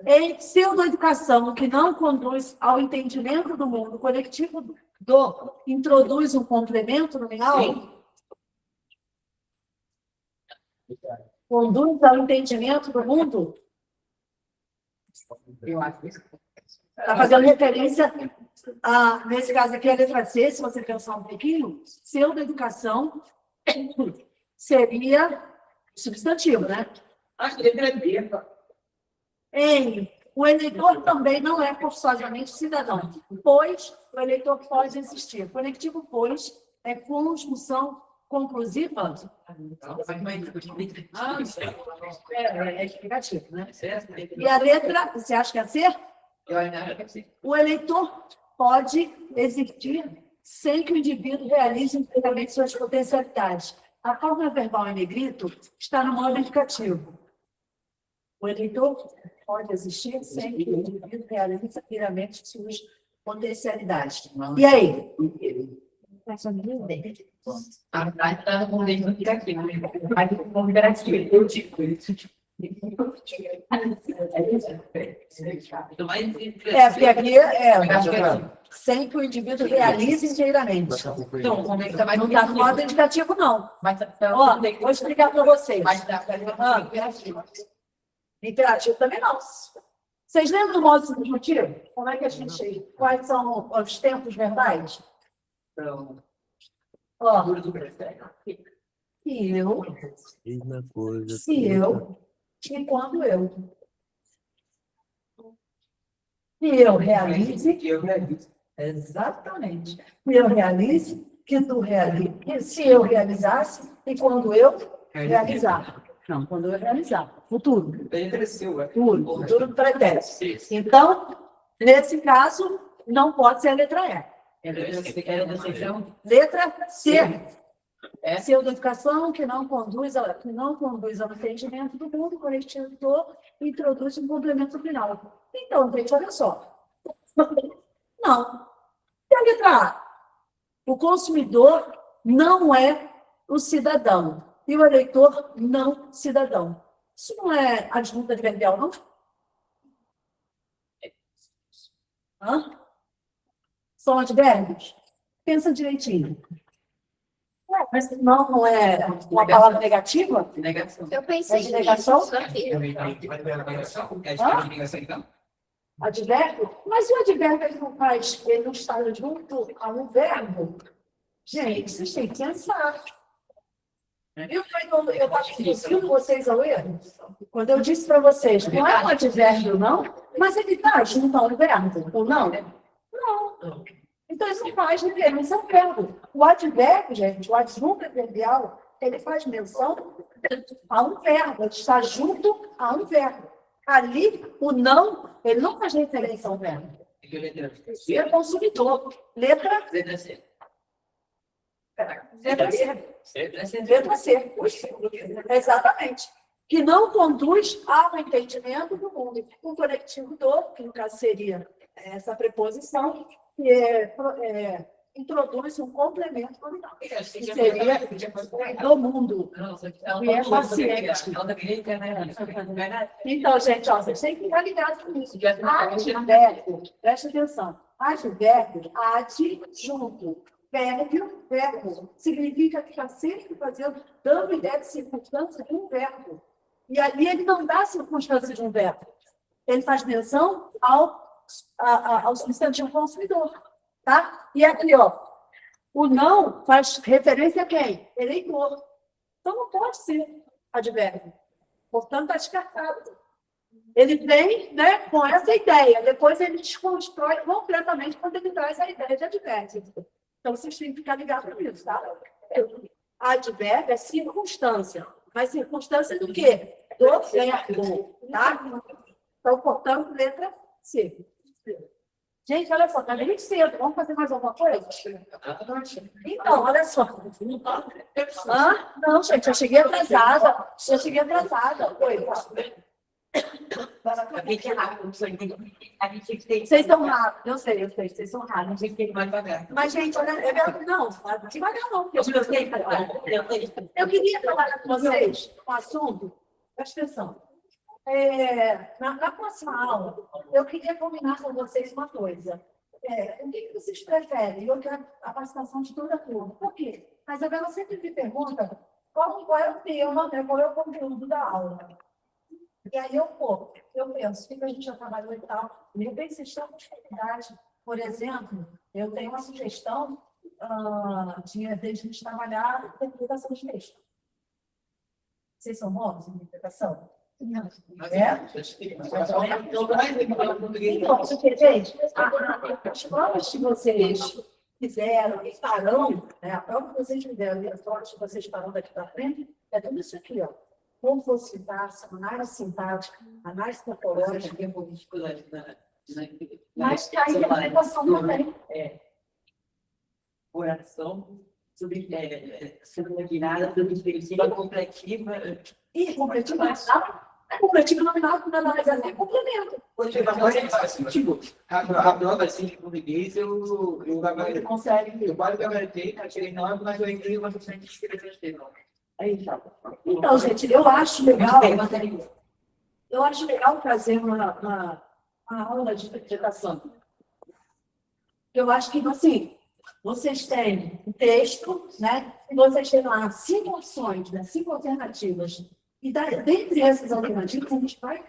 Em pseudoeducação, que não conduz ao entendimento do mundo coletivo, introduz um complemento nominal? Conduz ao entendimento do mundo? Eu acho que Está fazendo referência a, nesse caso aqui, a letra C, se você pensar um pouquinho, pseudo-educação seria substantivo, né? Acho que letra B. O eleitor também não é forçosamente cidadão, pois o eleitor pode existir. Conectivo, pois, é conjunção conclusiva. É explicativo, né? E a letra, você acha que é C? eu acho que sim. O eleitor pode existir sem que o indivíduo realize inteiramente suas potencialidades. A forma verbal em negrito está no modo indicativo. O eleitor pode existir sem que o indivíduo realize inteiramente suas potencialidades. E aí? A verdade está no dentro do aqui, mas o imperativo. Eu digo isso. Porque aqui Acho que é assim. sem que o indivíduo realize inteiramente. Então, como é que tá mais Não está no modo indicativo, não. Mas Ó, vou explicar para vocês. mas dá para Imperativo também não. Vocês lembram do modo subjuntivo? Como é que a gente... Quais são os tempos verbais? Ó, eu, Mesma coisa. se eu e quando eu. Que eu realize, Que eu realizo. exatamente. Que eu realize, que tu realize. Que se eu realizasse e quando eu realizar. Não, quando eu realizar. Futuro. Letra C, ué. Futuro do pretérito. Então, nesse caso, não pode ser a letra E. Letra C. É. Pseudo-educação que não conduz ao entendimento do mundo, conectivo, introduz um complemento final. Então, gente, olha só. Não. E a letra A? O consumidor não é o cidadão. E o eleitor não cidadão. Isso não é adjunto adverbial, não? Hã? São advérbios? Pensa direitinho. Mas não é uma palavra negativa? Negação. Eu pensei É de negação? Então. Advérbio? Mas o advérbio ele não está junto a um verbo? Gente, vocês têm que pensar. Eu estava induzindo vocês ao erro. Quando eu disse para vocês, não é um advérbio, não, mas ele está junto a um verbo, ou não? Não. Então, isso não faz referência ao verbo. O advérbio, gente, o adjunto adverbial, ele faz menção a um verbo, ele está junto a um verbo. Ali, o não, ele não faz referência ao verbo. Ser consumidor. Letra C. Letra C. Exatamente. Que não conduz ao entendimento do mundo. O conectivo do, que no caso seria essa preposição, que introduz um complemento nominal. Que seria do mundo. E é paciente. Então, gente, ó, vocês têm que ficar ligados com isso. Advérbio, presta atenção. Advérbio, adjunto. Verbo significa que está sempre dando ideia de circunstância de um verbo. E ali ele não dá circunstância de um verbo. Ele faz menção ao substantivo consumidor. Tá? E aqui, ó, o não faz referência a quem? Eleitor. Então não pode ser advérbio. Portanto, está descartado. Ele vem, né, com essa ideia, depois ele desconstrói completamente quando ele traz a ideia de advérbio. Então, vocês têm que ficar ligados nisso, tá? Advérbio é circunstância. Mas circunstância do quê? Do verbo, tá? Então, portanto, letra C. Gente, olha só, tá bem cedo. Vamos fazer mais alguma coisa? Então, olha só. Não, gente, eu cheguei atrasada. Oi, vocês são rápidos, eu sei, vocês são rápidos. Mas, gente, olha, não, devagar não. Eu queria trabalhar com vocês um assunto, presta atenção. Na próxima aula, eu queria combinar com vocês uma coisa. O que vocês preferem? Eu quero a participação de toda a turma. Por quê? A Isabela sempre me pergunta qual é o tema, né? Qual é o conteúdo da aula. E aí eu penso, o que a gente já trabalhou e tal, de repente vocês estão com dificuldade. Por exemplo, eu tenho uma sugestão de a gente trabalhar a interpretação de texto. Vocês são bons em interpretação? Não. É? Então, porque, gente, as provas que vocês fizeram e farão, né, a prova que vocês fizeram e as provas que vocês farão daqui para frente, é tudo isso aqui, ó. Como sintaxe, análise sintática, análise topológica. Mas a interpretação também. Oração, subordinada, substantiva, completiva. E completiva nominal, nada mais é nem complemento. Tipo, a prova assim de português, eu Você consegue. eu quase gabaritei, tirei 9, mas eu entrei uma questão de escrever. Aí, tá. Então, gente, eu acho legal trazer uma aula de interpretação. Eu acho que, assim, vocês têm o texto, né? E vocês têm lá 5 opções, né? 5 alternativas. E dentre essas alternativas, a gente vai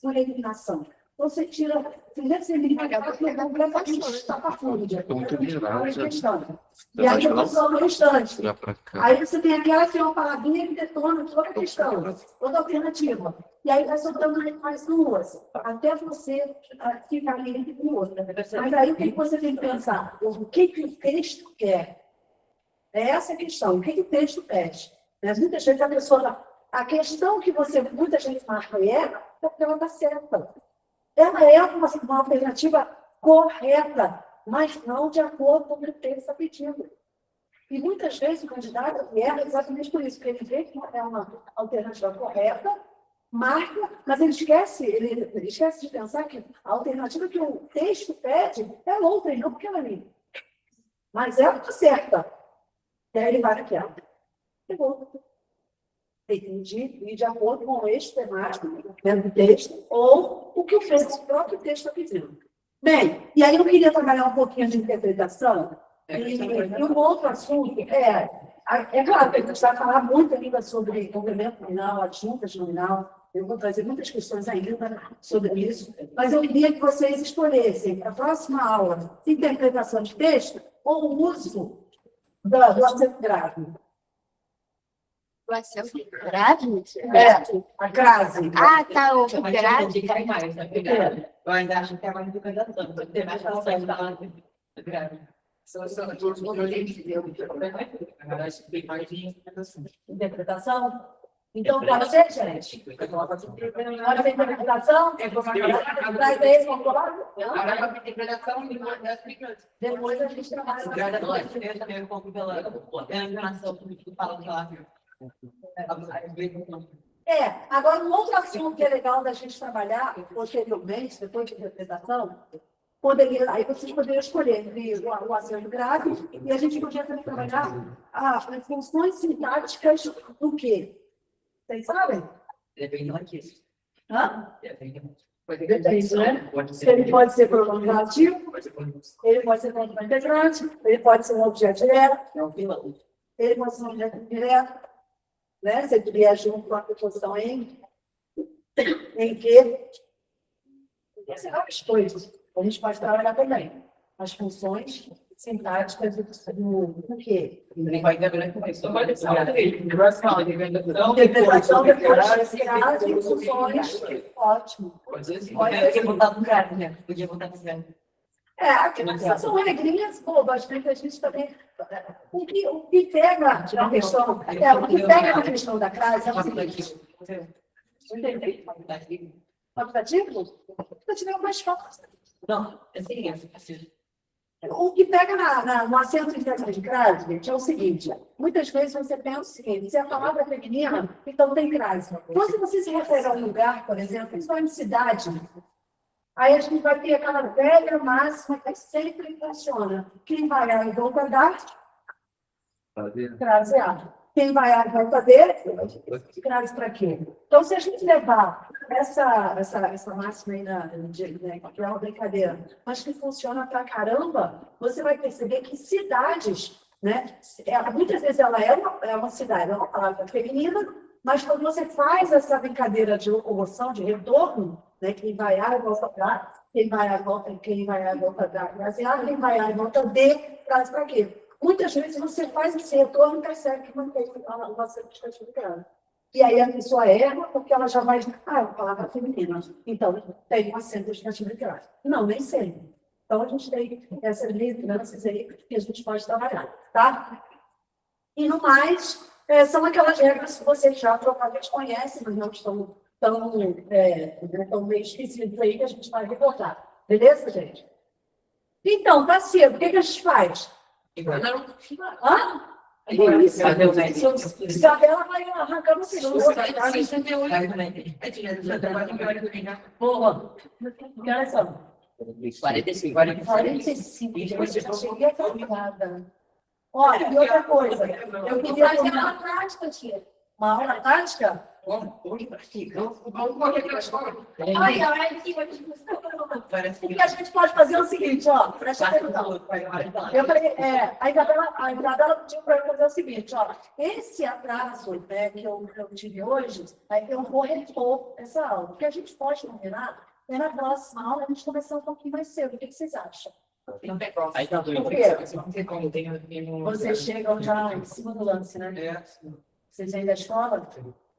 por eliminação. Você tira, primeiro você elimina completamente estapafúrdia. E aí eu sou o restante. Aí você tem aquela que é uma palavrinha que detona toda a questão, toda a alternativa. E aí vai soltando mais duas, até você ficar livre com outra. Mas aí o que você tem que pensar? O que o texto quer? É essa a questão. O que o texto pede? Muitas vezes a questão que você muitas vezes marca porque ela está certa. Ela é uma alternativa correta, mas não de acordo com o que o texto está pedindo. E muitas vezes o candidato erra exatamente por isso, porque ele vê que é uma alternativa correta, marca, mas ele esquece de pensar que a alternativa que o texto pede é outra, e não aquela ali. Mas ela está certa. E aí ele vai naquela. Entendi, e de acordo com o eixo temático do texto, ou o que o próprio texto está pedindo. Bem, e aí eu queria trabalhar um pouquinho de interpretação, e um outro assunto é claro que a gente vai falar muito ainda sobre complemento nominal, adjuntas nominal, eu vou trazer muitas questões ainda sobre isso, mas eu queria que vocês escolhessem para a próxima aula interpretação de texto ou o uso do acento grave. Vai ser o grave? A crase. Ah, tá, o grave. Cai mais, né? Eu ainda acho que é mais interpretação, porque tem mais relação da grave. Interpretação? Então, pode ser, gente? Pode ser interpretação? Traz esse concordo? Agora, a interpretação, Depois a gente trabalha. Agora, um outro assunto que é legal da gente trabalhar posteriormente, depois de interpretação, aí vocês poderiam escolher entre o acento grave e a gente podia também trabalhar as funções sintáticas do quê? Vocês sabem? Depende disso. Hã? Depende, né? Ele pode ser prolongativo, ele pode ser complemento integrante, ele pode ser um objeto direto, ele pode ser um objeto direto, né? Se ele vier junto com a preposição em que. Essas são várias coisas. A gente pode trabalhar também as funções sintáticas do quê? Interpretação depois de funções. Ótimo. Podia botar no grave, né? Podia botar no grave. São regrinhas bobas, né? Que a gente também. O que pega na questão, o que pega na questão da crase é o seguinte. Entendi. Facultativo? Facultativo é o mais fácil. Não, assim. O que pega no acento interno de crase, gente, é o seguinte: muitas vezes você pensa o seguinte, se a palavra é feminina, então tem crase. Então, se você se refere a um lugar, por exemplo, principalmente cidade, aí a gente vai ter aquela velha máxima que sempre funciona. Quem vai à e volta dar, crase A. Quem vai à e volta dele, crase para quê? Então, se a gente levar essa máxima aí que é uma brincadeira, mas que funciona pra caramba, você vai perceber que cidades né? Muitas vezes ela é uma cidade, é uma palavra feminina, mas quando você faz essa brincadeira de locomoção, de retorno, né? Quem vai A e volta para, quem vai A e volta, quem vai A e volta para, quem vai A e volta D, traz para quê? Muitas vezes você faz esse retorno e percebe que mantém o acento discutivo grave. E aí a pessoa erra porque ela já vai, é uma palavra feminina, então tem um acento discutivo grave. Não, nem sempre. Então a gente tem essas lideranças aí que a gente pode trabalhar, tá? E no mais, são aquelas regras que vocês já provavelmente conhecem, mas não estão tão meio esquecidas aí que a gente vai reportar. Beleza, gente? Então, tá cedo. O que a gente faz? Hã? Isso. Isabela vai arrancar no segundo. Boa. Que horas são? 45. 45. Eu cheguei atrasada. Olha, e outra coisa. Eu queria Fazer tomar uma prática, tia. uma aula prática. O que a gente pode fazer é o seguinte, ó, presta atenção. Eu falei, a Isabela pediu para eu fazer o seguinte, ó, esse atraso, né, que eu tive hoje, aí eu vou repor essa aula. O que a gente pode combinar é na próxima aula a gente começar um pouquinho mais cedo. O que vocês acham? Aí tá doido. Vocês chegam já em cima do lance, né? Vocês vêm da escola?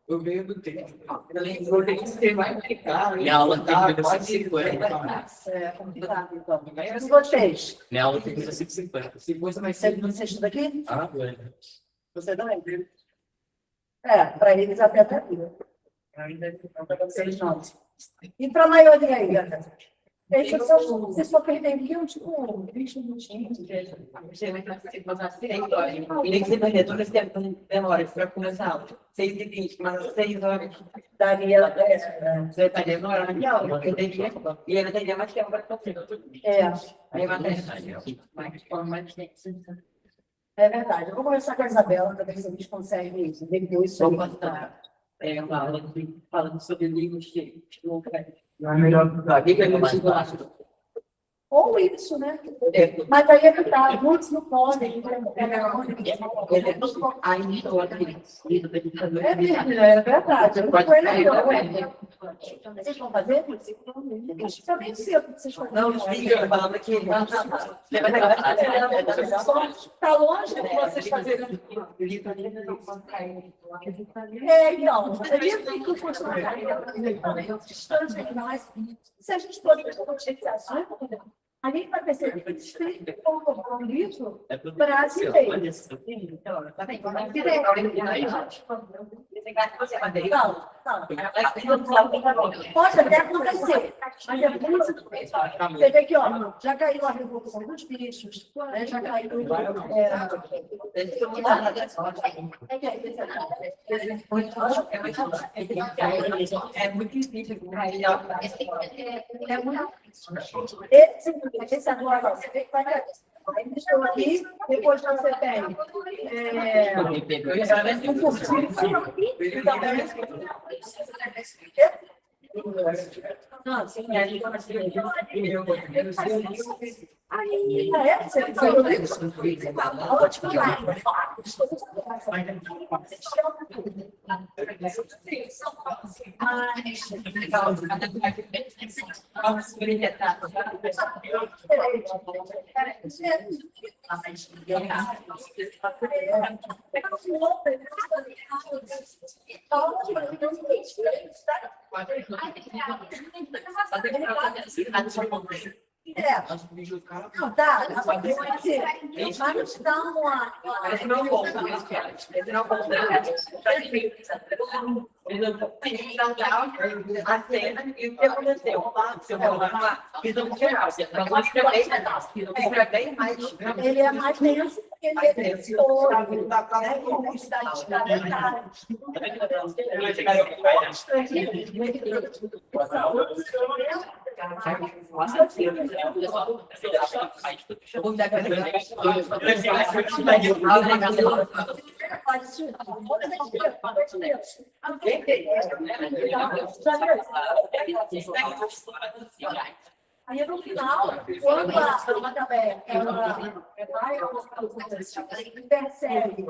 Eu venho do tempo. Eu tenho que ser mais complicado. Minha aula tem que ser quase 50. É complicado, então. E vocês? Minha aula tem que ser 50. Se fosse mais cedo. Você estuda aqui? Ah, Você também? Para eles até aqui. Para vocês não. E para a maioria aí, vocês só perderam tipo 20 minutinhos. Demora para começar a aula. 6h20, mas 6 horas. Daria. Você está demorando de aula, porque e ele teria mais tempo para fazer. Aí vai É verdade. Eu vou conversar com a Isabela para ver se a gente consegue depois isso. Vou passar uma aula falando sobre livros de é melhor Ou isso, né? Mas aí é que tá, muitos não podem. É verdade. Vocês vão fazer? Está bem cedo. Vocês vão Não, liga, falando aqui. Está longe de vocês fazerem. Não. Se a gente pode discutir esse assunto, a gente vai perceber que sempre colocou um livro para se ver. Pode até acontecer, mas é muito difícil. Você vê que, ó, já caiu a revolução dos bichos, né? Já caiu. É muito difícil. Esse agora, você vê que vai cair. Aí deixou aqui, depois você tem um curtinho. Não, sim, aí, você falou isso? Ótimo, não dá, mas dá uma. Esse não é bom, esse não é bom. A cena e o que aconteceu. Se eu vou lá, fiz um geral. Ele é mais denso porque ele é denso. Eu vou me dar Aí no final, quando a também ela vai percebe,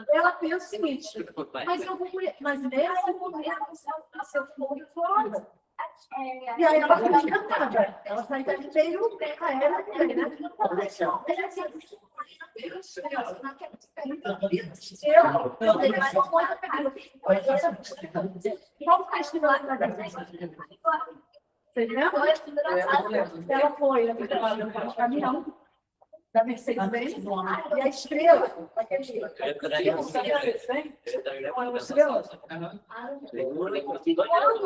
ela pensa o seguinte, mas nesse momento, se eu for fora, e aí ela fica encantada. Ela sai daqui meio aérea, ela foi no caminhão da Mercedes-Benz e a estrela, quando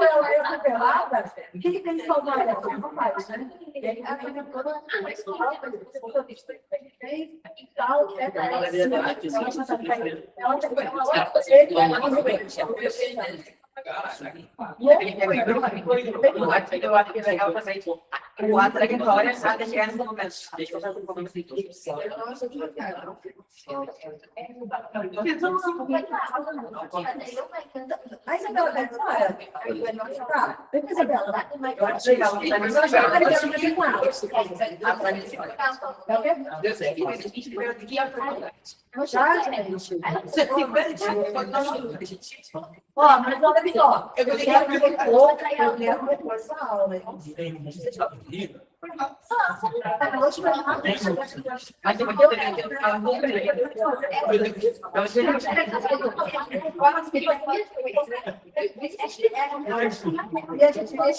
ela é revelada, quem tem que salvar ela? O rapaz, né? Eu acho que é legal fazer isso. A trajetória até chegar nesse momento. Deixa eu fazer um pouco assim. A Isabela deve falar. Tá, vem com a Isabela. Eu acho legal. Eu sei que a gente vai aqui a Ó, mas olha só, eu quero depois essa aula. E a gente vai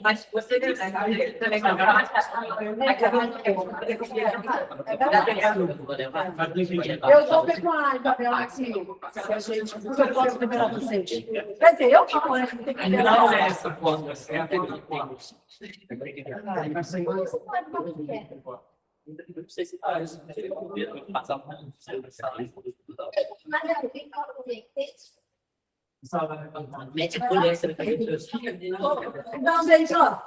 mas você também eu vou ver com a Isabela assim, se a gente, porque eu posso liberar vocês. Quer dizer, eu que conheço, tem que liberar. Não é essa forma certa. Não sei se tá isso. Passar mete polícia. Não, gente, ó.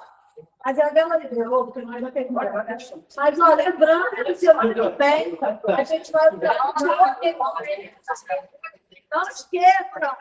A Isabela liberou, porque nós já temos. Mas, ó, lembrando que se eu não bem, a gente vai usar. Não esqueça.